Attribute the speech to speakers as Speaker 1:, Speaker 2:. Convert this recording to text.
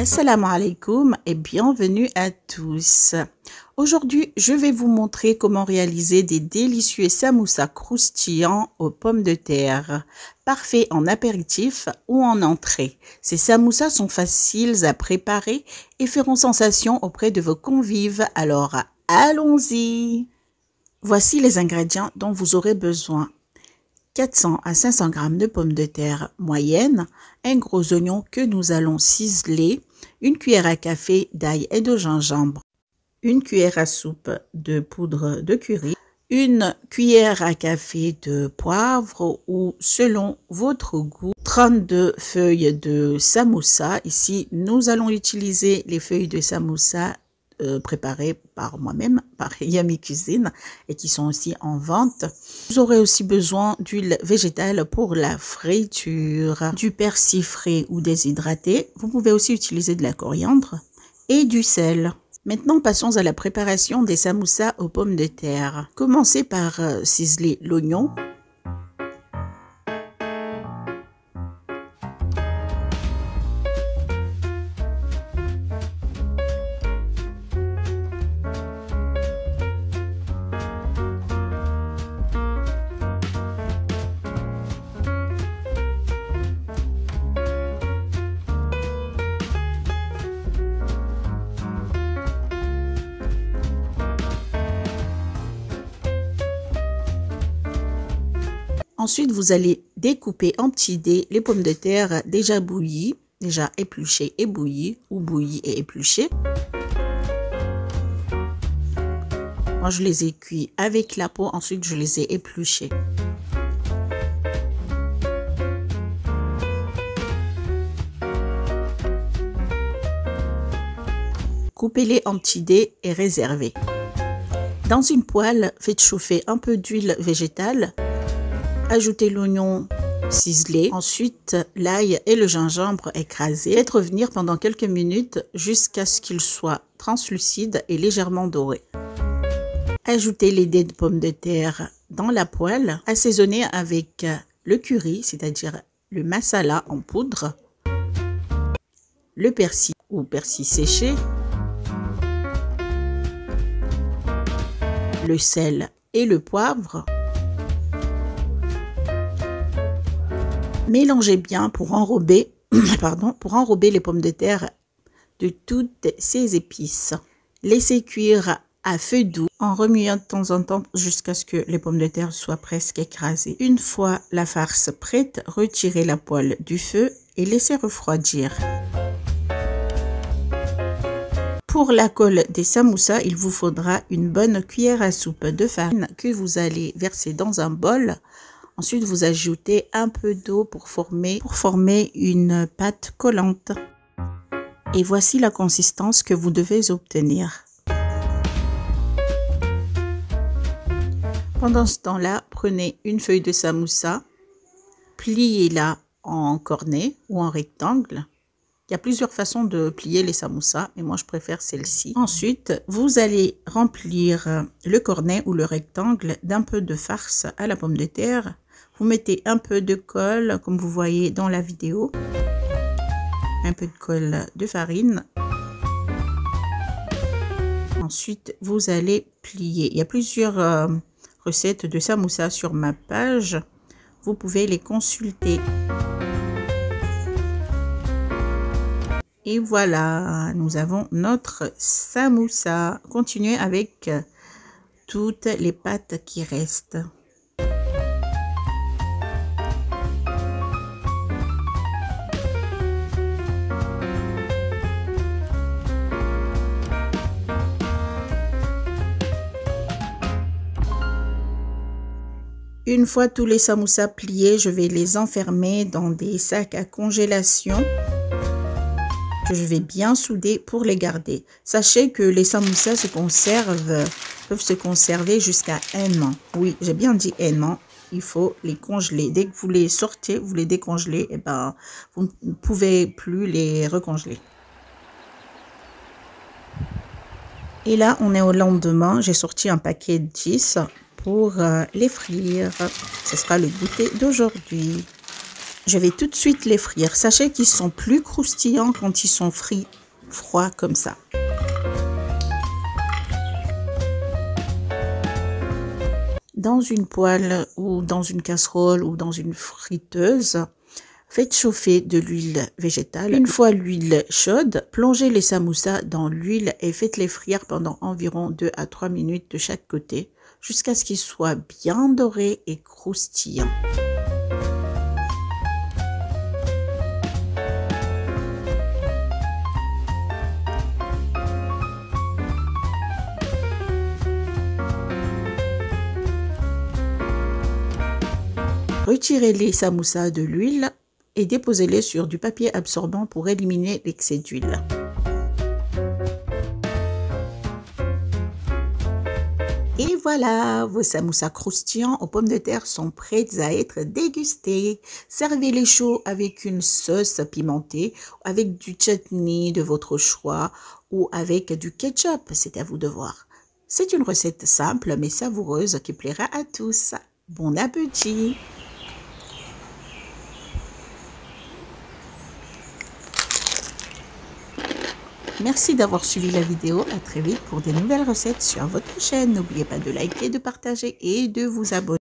Speaker 1: Assalamu alaikum et bienvenue à tous. Aujourd'hui, je vais vous montrer comment réaliser des délicieux samoussas croustillants aux pommes de terre, parfaits en apéritif ou en entrée. Ces samoussas sont faciles à préparer et feront sensation auprès de vos convives, alors allons-y! Voici les ingrédients dont vous aurez besoin. 400 à 500 g de pommes de terre moyennes, un gros oignon que nous allons ciseler, une cuillère à café d'ail et de gingembre, une cuillère à soupe de poudre de curry, une cuillère à café de poivre ou selon votre goût, 32 feuilles de samoussa. Ici, nous allons utiliser les feuilles de samoussa préparées par moi-même, par Yummy Cuisine, et qui sont aussi en vente. Vous aurez aussi besoin d'huile végétale pour la friture, du persil frais ou déshydraté. Vous pouvez aussi utiliser de la coriandre et du sel. Maintenant, passons à la préparation des samoussas aux pommes de terre. Commencez par ciseler l'oignon. Ensuite, vous allez découper en petits dés les pommes de terre déjà bouillies, déjà épluchées et bouillies, ou bouillies et épluchées. Moi, je les ai cuits avec la peau, ensuite je les ai épluchées. Coupez-les en petits dés et réservez. Dans une poêle, faites chauffer un peu d'huile végétale. Ajoutez l'oignon ciselé, ensuite l'ail et le gingembre écrasés. Faites revenir pendant quelques minutes jusqu'à ce qu'ils soient translucides et légèrement dorés. Ajoutez les dés de pommes de terre dans la poêle. Assaisonnez avec le curry, c'est-à-dire le masala en poudre, le persil ou persil séché, le sel et le poivre. Mélangez bien pour enrober, les pommes de terre de toutes ces épices. Laissez cuire à feu doux en remuant de temps en temps jusqu'à ce que les pommes de terre soient presque écrasées. Une fois la farce prête, retirez la poêle du feu et laissez refroidir. Pour la colle des samoussas, il vous faudra une bonne cuillère à soupe de farine que vous allez verser dans un bol. Ensuite, vous ajoutez un peu d'eau pour former une pâte collante. Et voici la consistance que vous devez obtenir. Pendant ce temps-là, prenez une feuille de samoussa, pliez-la en cornet ou en rectangle. Il y a plusieurs façons de plier les samoussas, mais moi je préfère celle-ci. Ensuite, vous allez remplir le cornet ou le rectangle d'un peu de farce à la pomme de terre. Vous mettez un peu de colle, comme vous voyez dans la vidéo. Un peu de colle de farine. Ensuite, vous allez plier. Il y a plusieurs recettes de samoussas sur ma page. Vous pouvez les consulter. Et voilà, nous avons notre samoussa. Continuez avec toutes les pâtes qui restent. Une fois tous les samoussas pliés, je vais les enfermer dans des sacs à congélation que je vais bien souder pour les garder. Sachez que les samoussas peuvent se conserver jusqu'à 1 an. Oui, j'ai bien dit 1 an. Il faut les congeler. Dès que vous les sortez, vous les décongelez, et ben, vous ne pouvez plus les recongeler. Et là, on est au lendemain. J'ai sorti un paquet de 10 pour les frire. Ce sera le goûter d'aujourd'hui. Je vais tout de suite les frire. Sachez qu'ils sont plus croustillants quand ils sont frits froids comme ça. Dans une poêle ou dans une casserole ou dans une friteuse, faites chauffer de l'huile végétale. Une fois l'huile chaude, plongez les samoussas dans l'huile et faites-les frire pendant environ 2 à 3 minutes de chaque côté jusqu'à ce qu'ils soient bien dorés et croustillants. Retirez les samoussas de l'huile et déposez-les sur du papier absorbant pour éliminer l'excès d'huile. Et voilà, vos samoussas croustillants aux pommes de terre sont prêts à être dégustés. Servez-les chauds avec une sauce pimentée, avec du chutney de votre choix ou avec du ketchup, c'est à vous de voir. C'est une recette simple mais savoureuse qui plaira à tous. Bon appétit! Merci d'avoir suivi la vidéo, à très vite pour des nouvelles recettes sur votre chaîne. N'oubliez pas de liker, de partager et de vous abonner.